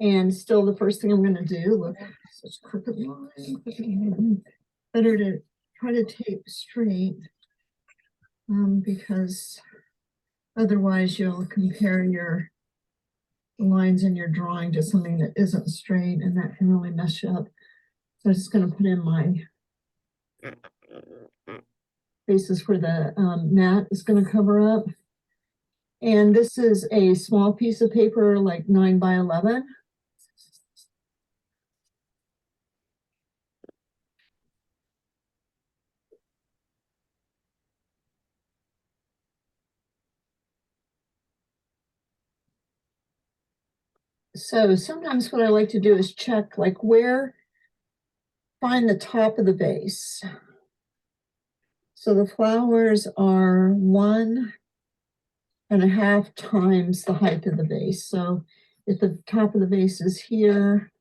And still the first thing I'm gonna do, look, such crooked line. Better to try to tape straight. Because otherwise you'll compare your lines in your drawing to something that isn't straight, and that can really mess you up. So I'm just going to put in my bases where the mat is going to cover up. And this is a small piece of paper, like 9 by 11. So sometimes what I like to do is check like find the top of the vase. So the flowers are 1.5 times the height of the vase. So if the top of the vase is here,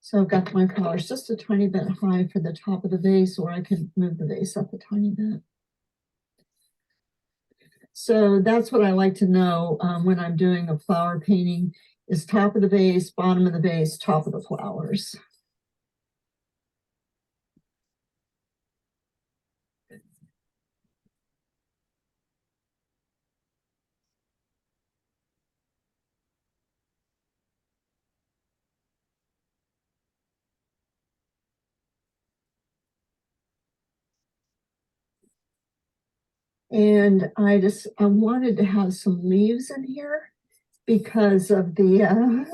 so I've got my flowers just a tiny bit high for the top of the vase, or I can move the vase up a tiny bit. So that's what I like to know when I'm doing a flower painting is top of the vase, bottom of the vase, top of the flowers. And I wanted to have some leaves in here because of the,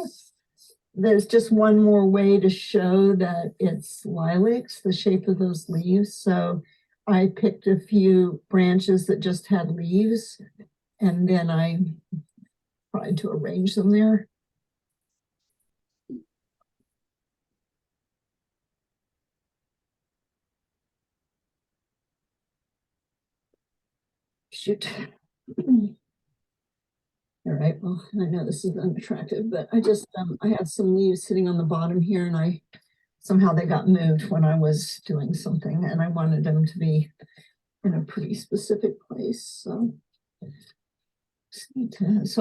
there's just one more way to show that it's lilacs, the shape of those leaves. So I picked a few branches that just had leaves, and then I tried to arrange them there. Shoot. All right, well, I know this is unattractive, but I just, I had some leaves sitting on the bottom here, and somehow they got moved when I was doing something, and I wanted them to be in a pretty specific place. So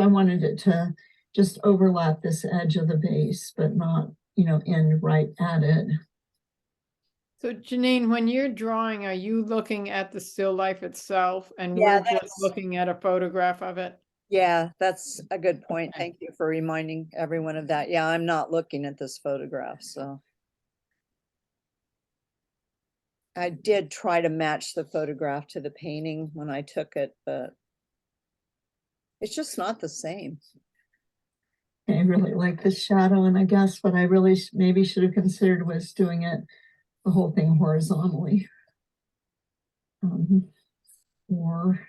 I wanted it to just overlap this edge of the vase, but not, end right at it. So Jeneane, when you're drawing, are you looking at the still life itself and we're just looking at a photograph of it? Yeah, that's a good point. Thank you for reminding everyone of that. Yeah, I'm not looking at this photograph, so. I did try to match the photograph to the painting when I took it, but it's just not the same. I really like this shadow, and I guess what I really maybe should have considered was doing it, the whole thing horizontally. Or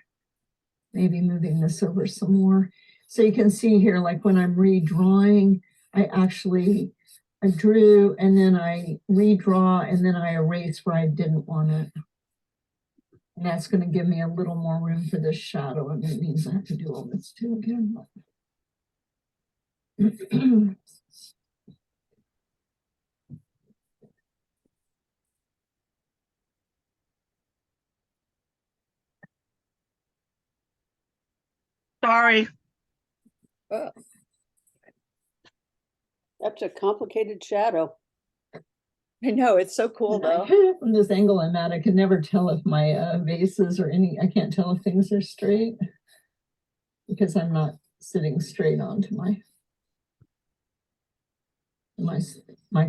maybe moving this over some more. So you can see here, like when I'm redrawing, I drew and then I redraw and then I erase where I didn't want it. And that's going to give me a little more room for this shadow. And it means I have to do all this too again. Sorry. That's a complicated shadow. I know, it's so cool though. From this angle I'm at, I can never tell if my vases or I can't tell if things are straight because I'm not sitting straight onto my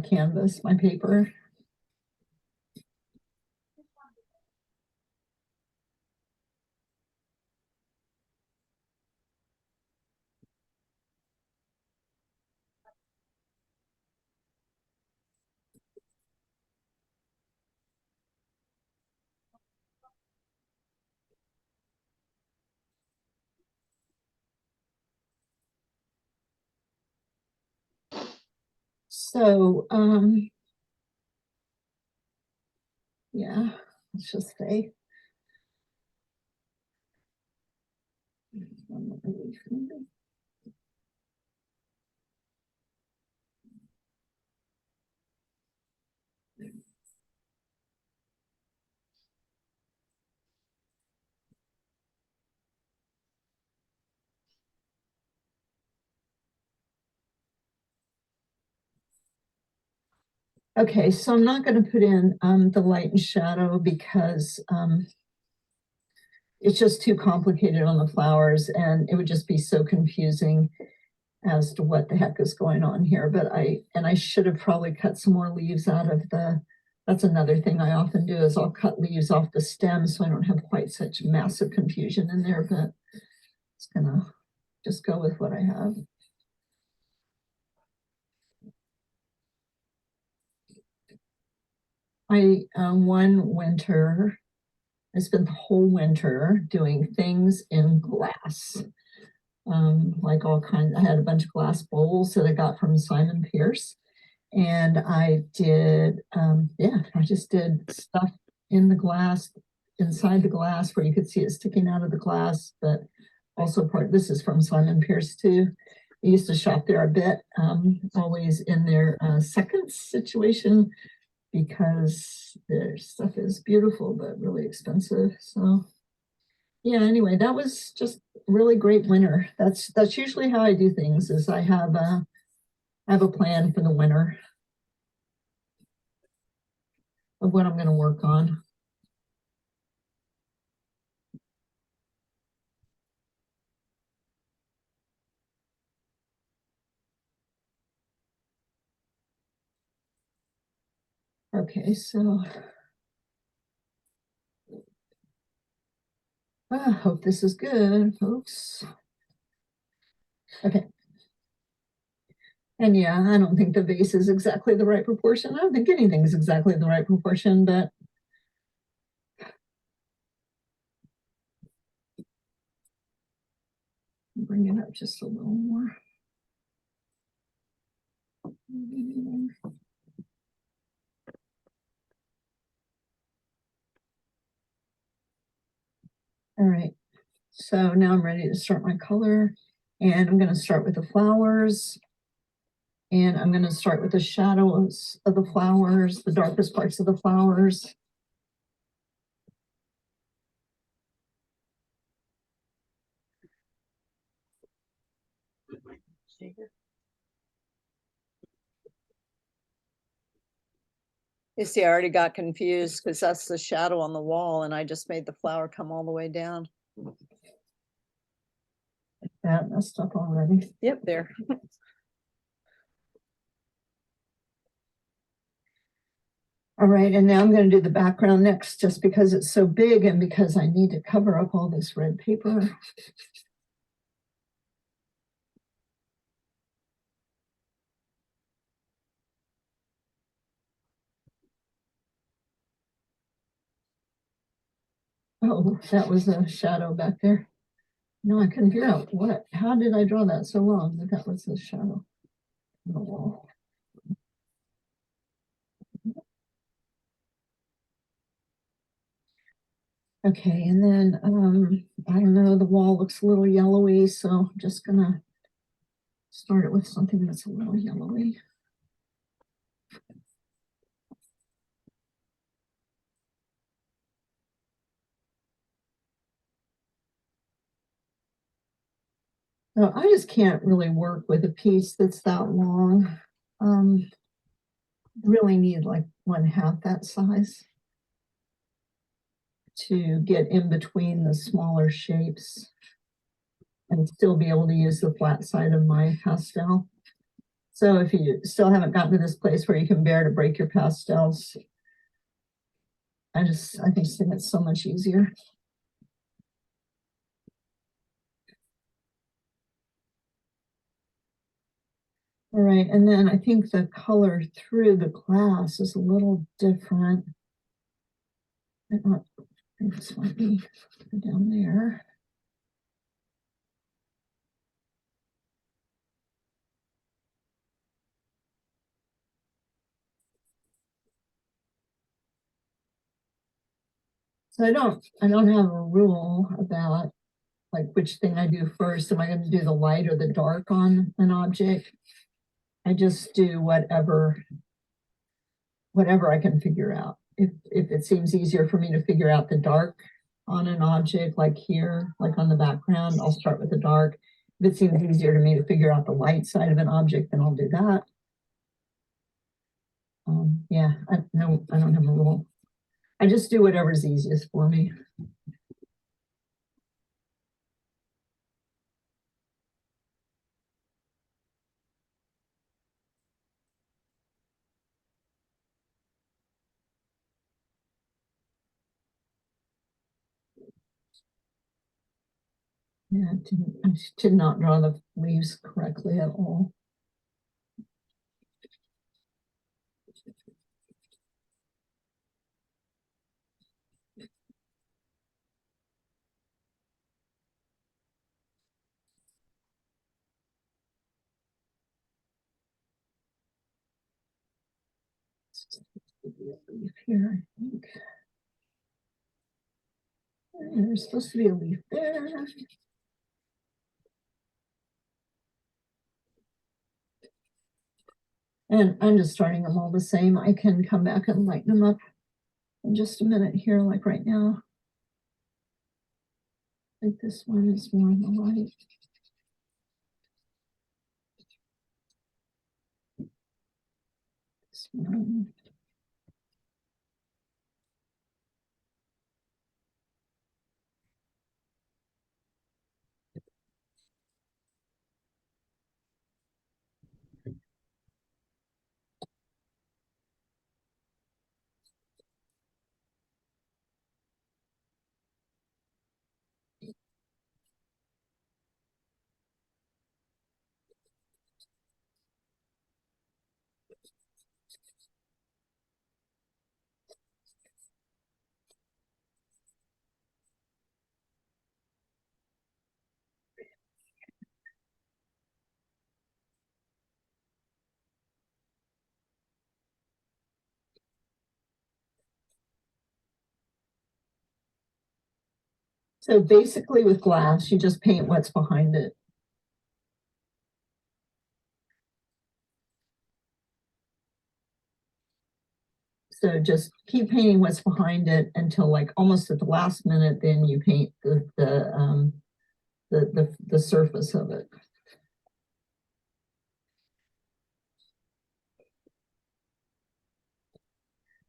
canvas, my paper. So, yeah, let's just say. Okay, so I'm not going to put in the light and shadow because it's just too complicated on the flowers, and it would just be so confusing as to what the heck is going on here. But I should have probably cut some more leaves out of that's another thing I often do, is I'll cut leaves off the stem so I don't have quite such massive confusion in there, but it's gonna just go with what I have. One winter, I spent the whole winter doing things in glass. Like all kinds, I had a bunch of glass bowls that I got from Simon Pierce. And I did, I just did stuff in the glass, inside the glass where you could see it sticking out of the glass, but also this is from Simon Pierce too. I used to shop there a bit, always in their second situation, because their stuff is beautiful, but really expensive. So yeah, anyway, that was just a really great winter. That's usually how I do things, is I have a plan for the winter of what I'm going to work on. Okay, so I hope this is good, folks. Okay. And yeah, I don't think the vase is exactly the right proportion. I don't think anything is exactly the right proportion, but bring it up just a little more. All right, so now I'm ready to start my color, and I'm going to start with the flowers, and I'm going to start with the shadows of the flowers, the darkest parts of the flowers. You see, I already got confused because that's the shadow on the wall, and I just made the flower come all the way down. That messed up already. Yep, there. All right, and now I'm going to do the background next, just because it's so big and because I need to cover up all this red paper. Oh, that was a shadow back there. No, I couldn't figure out how did I draw that so long? But that was the shadow on the wall. Okay, and then I don't know, the wall looks a little yellowy, so I'm just gonna start it with something that's a little yellowy. So I just can't really work with a piece that's that long. Really need like 1/2 that size to get in between the smaller shapes and still be able to use the flat side of my pastel. So if you still haven't gotten to this place where you can bear to break your pastels, I just think it's so much easier. All right, and then I think the color through the glass is a little different. I think this might be down there. So I don't have a rule about like which thing I do first. Am I going to do the light or the dark on an object? I just do whatever I can figure out. If it seems easier for me to figure out the dark on an object, like here, like on the background, I'll start with the dark. If it seems easier to me to figure out the light side of an object, then I'll do that. Yeah, I don't have a rule. I just do whatever's easiest for me. Yeah, I did not draw the leaves correctly at all. Leaf here, I think. And there's supposed to be a leaf there. And I'm just starting them all the same. I can come back and lighten them up in just a minute here, like right now. I think this one is more on the light. This one. So basically with glass, you just paint what's behind it. So just keep painting what's behind it until like almost at the last minute, then you paint the surface of it.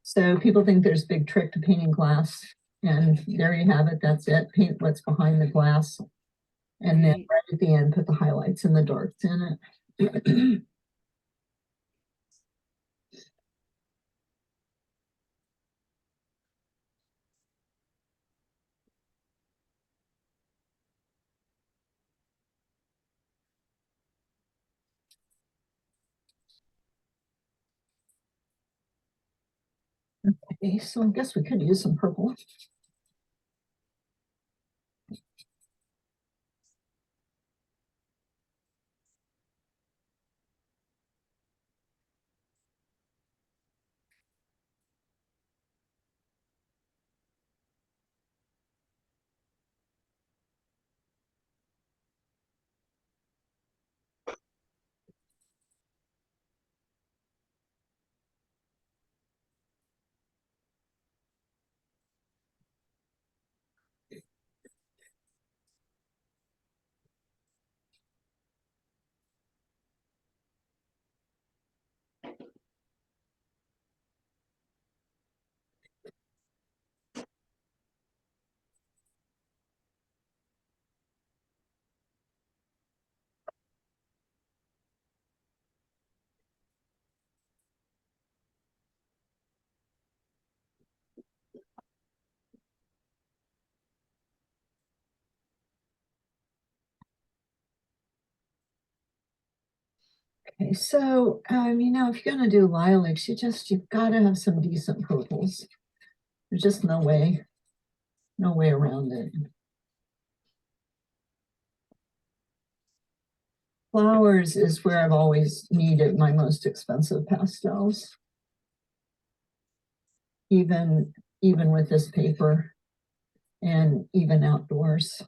So people think there's a big trick to painting glass, and there you have it. That's it. Paint what's behind the glass, and then right at the end, put the highlights and the darks in it. Okay, so I guess we could use some purple. Okay, so if you're gonna do lilacs, you've got to have some decent purples. There's just no way around it. Flowers is where I've always needed my most expensive pastels. Even with this paper, and even outdoors.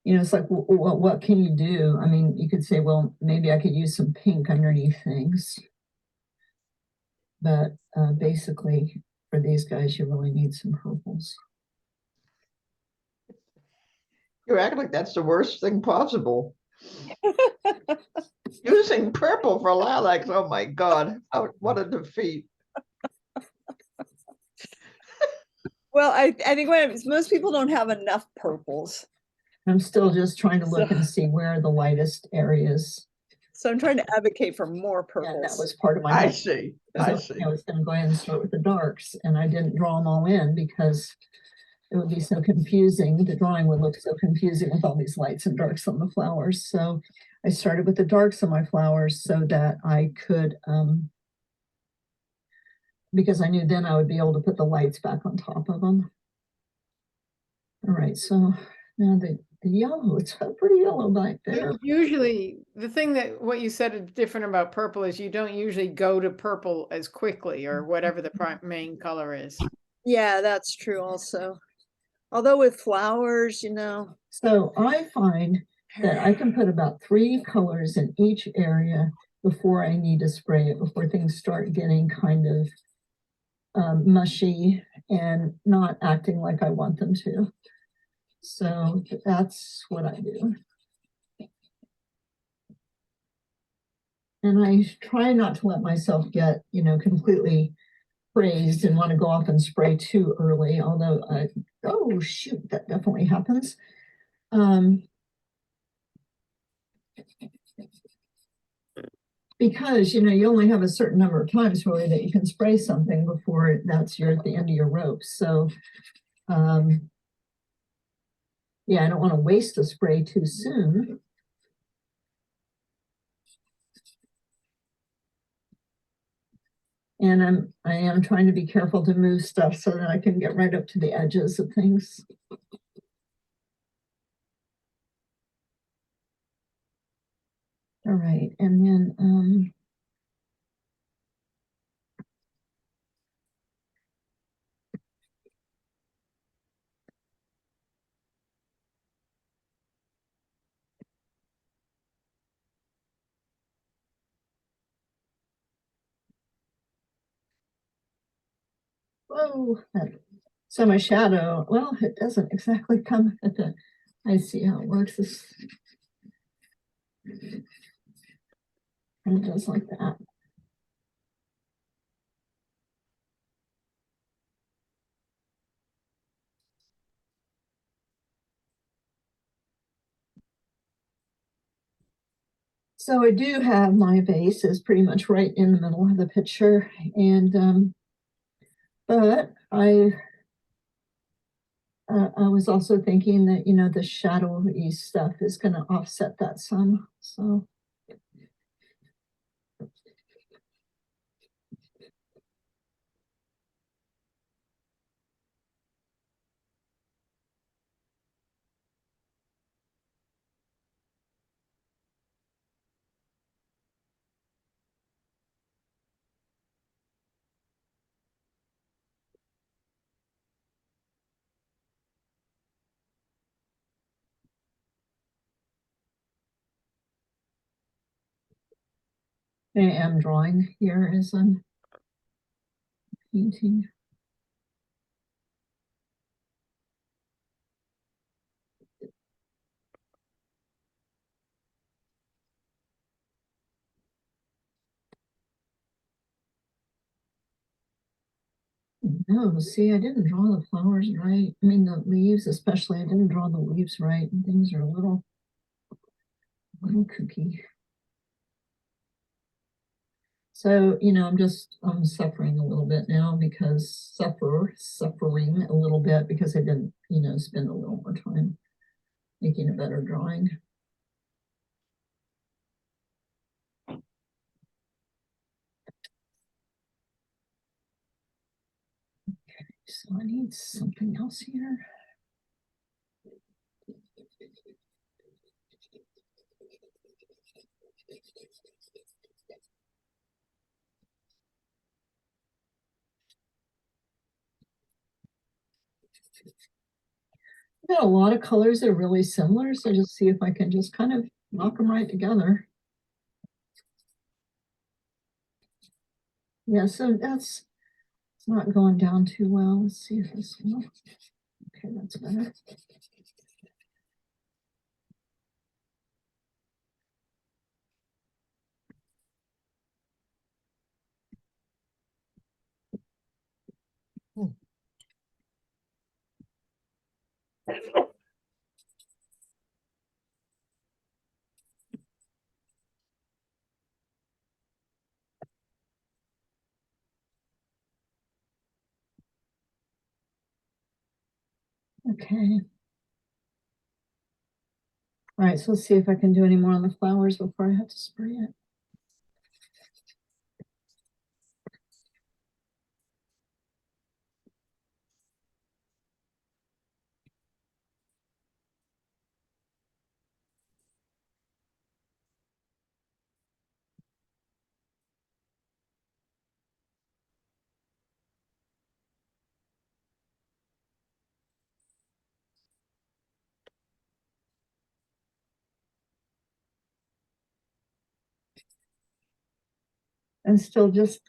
It's like, what can you do? I mean, you could say, well, maybe I could use some pink underneath things. But basically, for these guys, you really need some purples. You act like that's the worst thing possible. Using purple for lilacs, oh my God, what a defeat. Well, I think most people don't have enough purples. I'm still just trying to look So- and see where the lightest areas. So I'm trying to advocate for more And that purples. was part of my. I note, see, because I I see. was gonna go ahead and start with the darks, and I didn't draw them all in because it would be so confusing. The drawing would look so confusing with all these lights and darks on the flowers. So I started with the darks on my flowers so that I could, because I knew then I would be able to put the lights back on top of them. All right, so now the yellow, it's a pretty yellow back there. Usually, the thing that what you said is different about purple is you don't usually go to purple as quickly or whatever the main color is. Yeah, that's true also. Although with flowers, you know. So I find that I can put about 3 colors in each area before I need to spray it, before things start getting kind of mushy and not acting like I want them to. So that's what I do. And I try not to let myself get, completely crazed and want to go off and spray too early, although oh shoot, that definitely happens. Because you only have a certain number of times really that you can spray something before you're at the end of your rope. So yeah, I don't want to waste a spray too soon. And I am trying to be careful to move stuff so that I can get right up to the edges of things. All right, and then whoa, so my shadow, well, it doesn't exactly come at the, I see how it works. And it does like that. So I do have my vase is pretty much right in the middle of the picture, and but I was also thinking that the shadowy stuff is going to offset that some. So I am drawing here as I'm painting. No, see, I didn't draw the flowers right. I mean, the leaves, especially, I didn't draw the leaves right. And things are a little kooky. So, I'm suffering a little bit now because suffering a little bit because I didn't, spend a little more time making a better drawing. So I need something else here. I've got a lot of colors that are really similar, so just see if I can just kind of knock them right together. Yeah, so it's not going down too well. Let's see if this will. Okay, that's better. Okay. All right, so let's see if I can do any more on the flowers before I have to spray it. And still just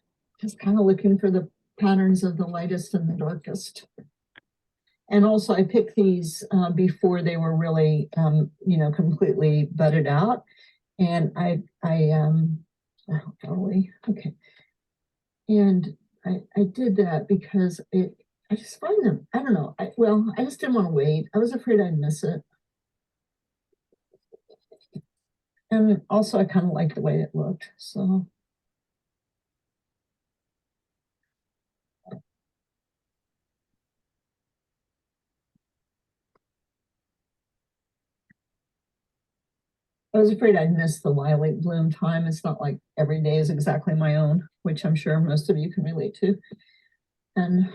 kind of looking for the patterns of the lightest and the darkest. And also I picked these before they were really, completely budded out. And I okay. And I did that because I just find them, I don't know. I just didn't want to wait. I was afraid I'd miss it. And also I kind of liked the way it looked, so. I was afraid I'd miss the lilac bloom time. It's not like every day is exactly my own, which I'm sure most of you can relate to. And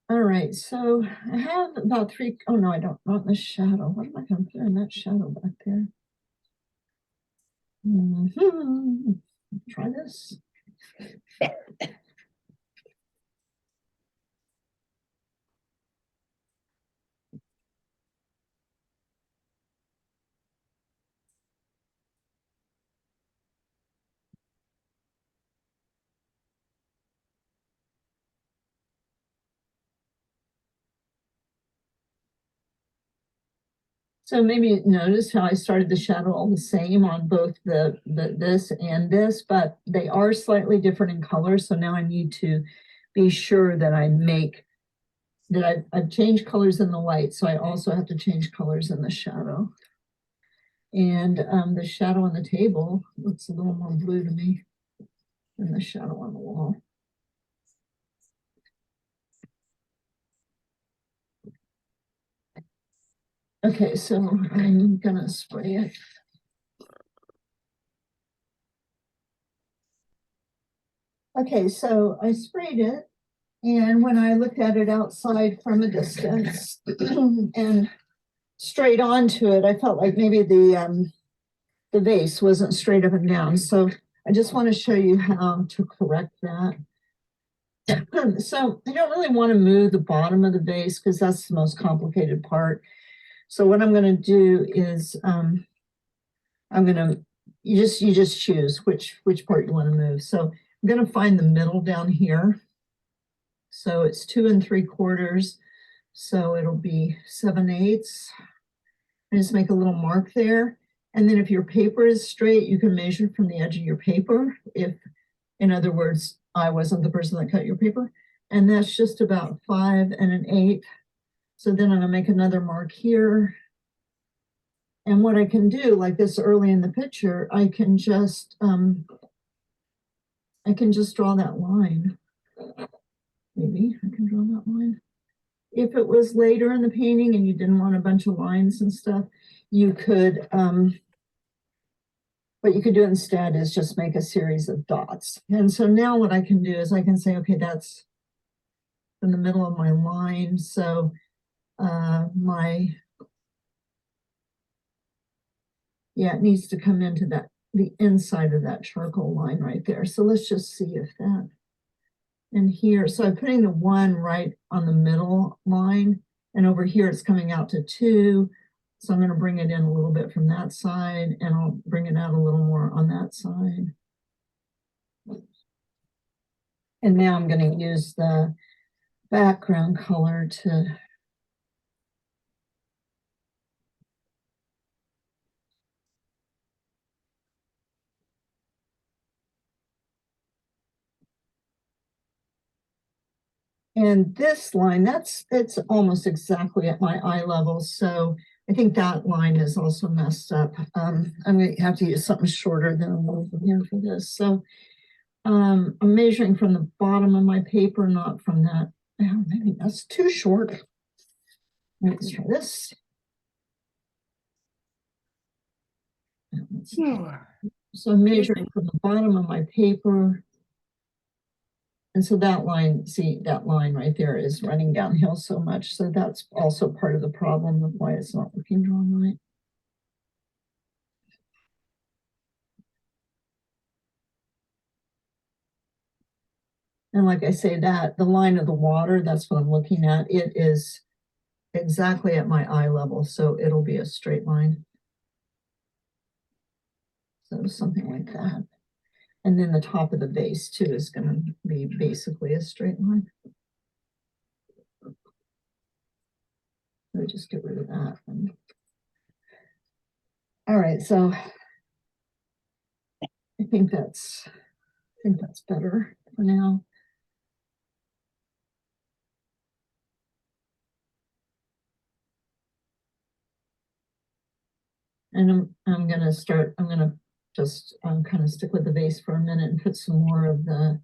all right, so I have about oh no, I don't, not in the shadow. What am I gonna put in that shadow back there? Try this. So maybe you notice how I started the shadow all the same on both this and this, but they are slightly different in color. So now I need to be sure that I've changed colors in the light. So I also have to change colors in the shadow. And the shadow on the table looks a little more blue to me than the shadow on the wall. Okay, so I'm gonna spray it. Okay, so I sprayed it, and when I looked at it outside from a distance and straight onto it, I felt like maybe the vase wasn't straight up and down. So I just want to show you how to correct that. So I don't really want to move the bottom of the vase because that's the most complicated part. So what I'm going to do is you just choose which part you want to move. So I'm going to find the middle down here. So it's 2 3/4. So it'll be 7/8. I just make a little mark there. And then if your paper is straight, you can measure from the edge of your paper. If, in other words, I wasn't the person that cut your paper. And that's just about 5 1/8. So then I'm gonna make another mark here. And what I can do, like this early in the picture, I can just draw that line. Maybe I can draw that line. If it was later in the painting and you didn't want a bunch of lines and stuff, you could, what you could do instead is just make a series of dots. And so now what I can do is I can say, okay, that's in the middle of my line. So it needs to come into the inside of that charcoal line right there. So let's just see if that, and here, so I'm putting the 1 right on the middle line, and over here it's coming out to 2. So I'm going to bring it in a little bit from that side, and I'll bring it out a little more on that side. And now I'm going to use the background color to And this line, it's almost exactly at my eye level. So I think that line is also messed up. I'm going to have to use something shorter than a little bit here for this. So I'm measuring from the bottom of my paper, not from that. Oh, maybe that's too short. Let's try this. So I'm measuring from the bottom of my paper. And so that line, see, that line right there is running downhill so much. So that's also part of the problem of why it's not looking drawn right. And like I say, that the line of the water, that's what I'm looking at. It is exactly at my eye level. So it'll be a straight line. So something like that. And then the top of the base too is going to be basically a straight line. Let me just get rid of that. All right, so I think that's better for now. And I'm gonna just kind of stick with the base for a minute and put some more of the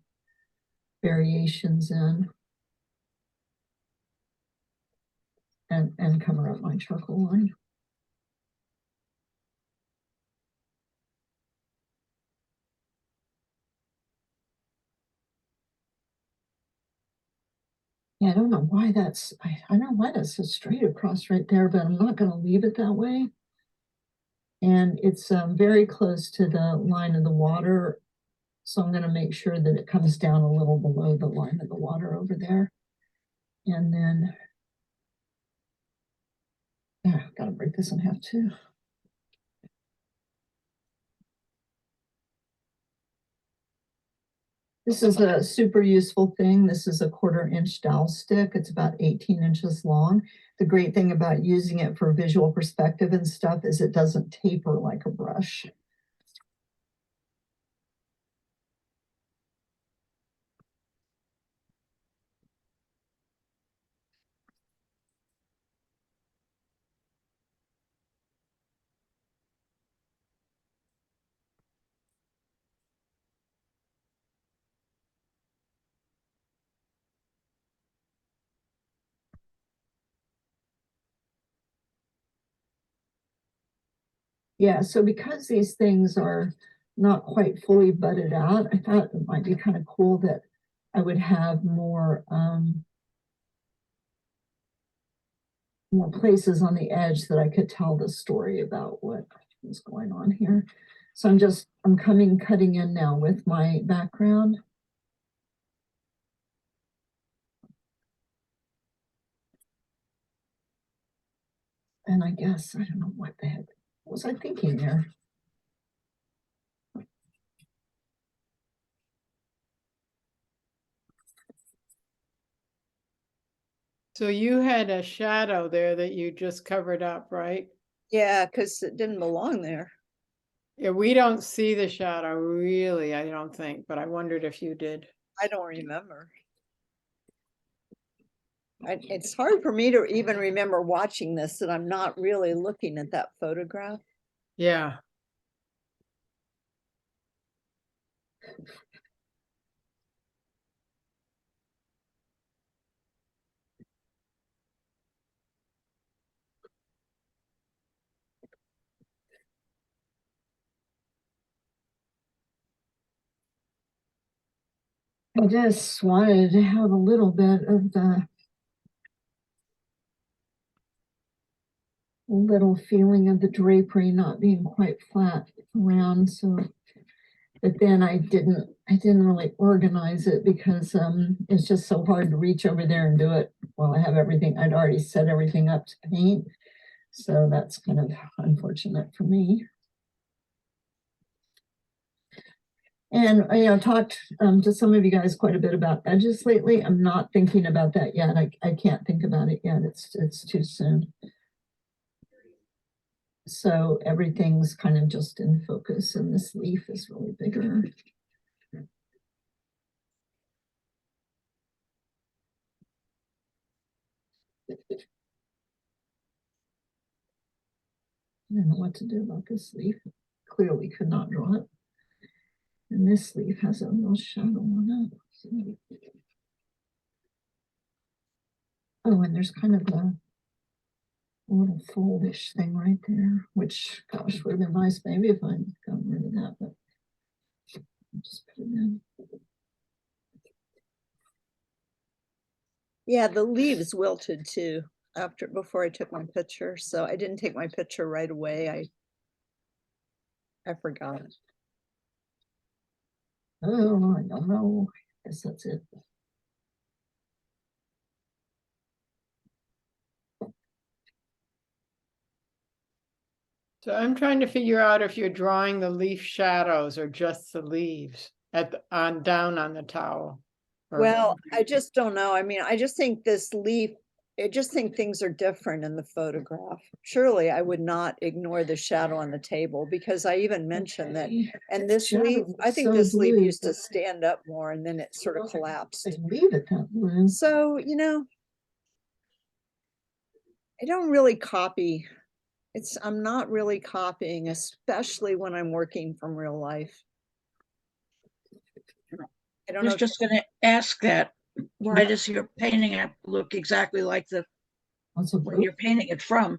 variations in and cover up my charcoal line. Yeah, I don't know why I don't know why that's so straight across right there, but I'm not gonna leave it that way. And it's very close to the line of the water. So I'm gonna make sure that it comes down a little below the line of the water over there. And then, gotta break this in half too. This is a super useful thing. This is a 1/4 inch dowel stick. It's about 18 inches long. The great thing about using it for visual perspective and stuff is it doesn't taper like a brush. Yeah, so because these things are not quite fully budded out, I thought it might be kind of cool that I would have more places on the edge that I could tell the story about what is going on here. So I'm cutting in now with my background. And I guess, I don't know what the heck was I thinking there. So you had a shadow there that you just covered up, right? Yeah, because it didn't belong there. Yeah, we don't see the shadow really, I don't think, but I wondered if you did. I don't remember. It's hard for me to even remember watching this, that I'm not really looking at that photograph. Yeah. I just wanted to have a little bit of the little feeling of the drapery not being quite flat around. So, but then I didn't really organize it because it's just so hard to reach over there and do it while I have everything. I'd already set everything up to paint. So that's kind of unfortunate for me. And I talked to some of you guys quite a bit about edges lately. I'm not thinking about that yet. I can't think about it yet. It's too soon. So everything's kind of just in focus, and this leaf is really bigger. I don't know what to do about this leaf. Clearly could not draw it. And this leaf has a little shadow on it. So. Oh, and there's kind of a little foldish thing right there, which, gosh, would have been nice maybe if I'd gotten rid of that, but I'll just put it in. Yeah, the leaves wilted too before I took my picture. So I didn't take my picture right away. I forgot. Oh, I don't know. I guess that's it. So I'm trying to figure out if you're drawing the leaf shadows or just the leaves down on the towel. Well, I just don't know. I mean, I just think this leaf, I just think things are different in the photograph. Surely I would not ignore the shadow on the table because I even mentioned that. Okay. And this Shadow leaf, I looks think so this leaf blue, used to but stand up more and then it sort of collapsed. I leave it that blue. So, I don't really copy. I'm not really copying, especially when I'm working from real life. I don't I was know. just gonna ask that. Why does your painting have to look exactly like when you're painting it from?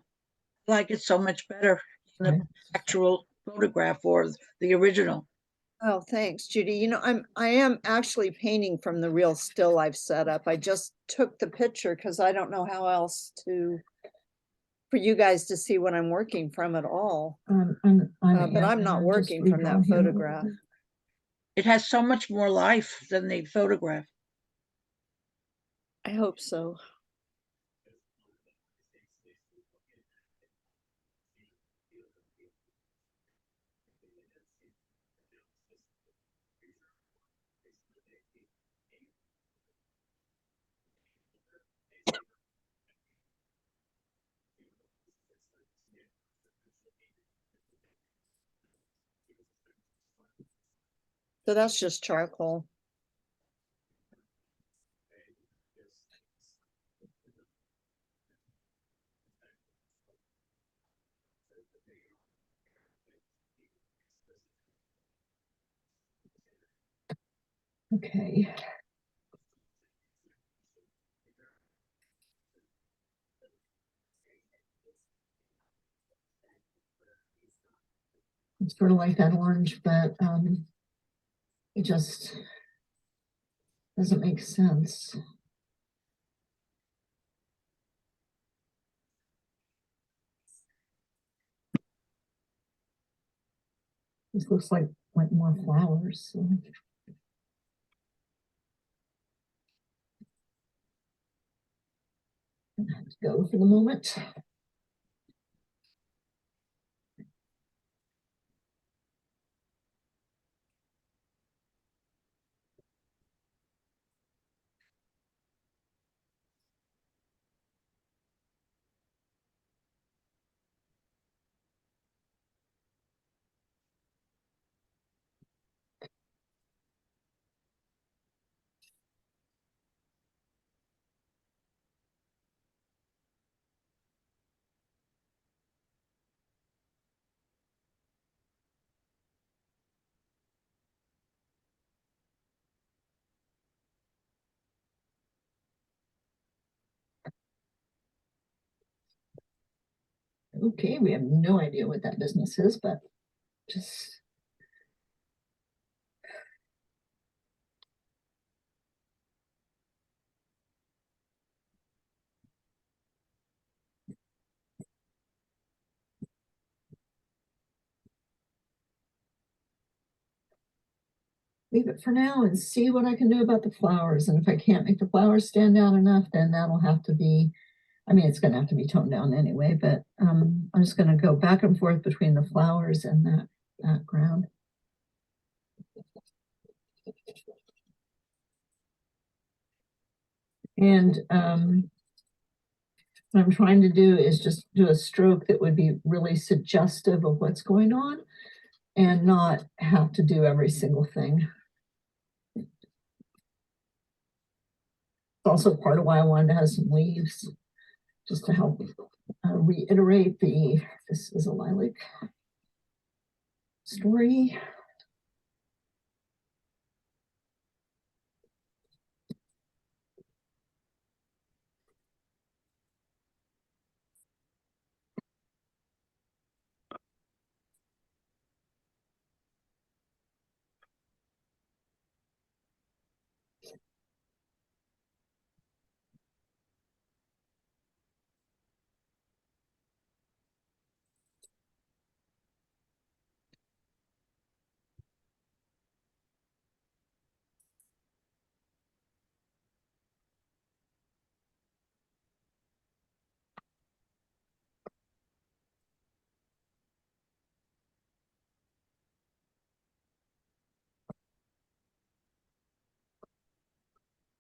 I like it so much better in the actual photograph or the original. Oh, thanks, Judy. I am actually painting from the real still I've set up. I just took the picture because I don't know how else for you guys to see what I'm working from at all. But I'm not working from that photograph. It has so much more life than the photograph. I hope so. So that's just charcoal. Okay. It's sort of like that orange, but it just doesn't make sense. This looks like more flowers. So. I have to go for the moment. Okay, we have no idea what that business is, but just leave it for now and see what I can do about the flowers. And if I can't make the flowers stand out enough, then that'll have to be, I mean, it's going to have to be toned down anyway, but I'm just going to go back and forth between the flowers and that background. And what I'm trying to do is just do a stroke that would be really suggestive of what's going on and not have to do every single thing. It's also part of why I wanted to have some leaves. just to help reiterate this is a lilac story.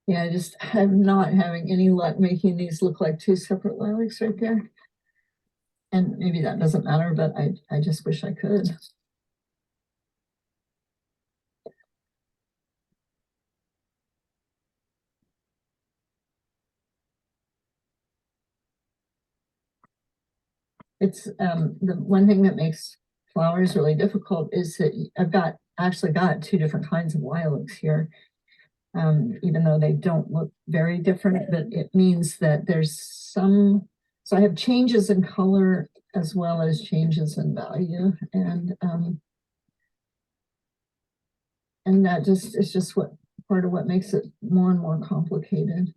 Yeah, I'm not having any luck making these look like two separate lilacs right there. And maybe that doesn't matter, but I just wish I could. It's the one thing that makes flowers really difficult is that I've actually got two different kinds of lilacs here. Even though they don't look very different, but it means that there's some, so I have changes in color as well as changes in value. And that just is just what part of what makes it more and more complicated.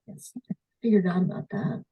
Yes, I figured out about that.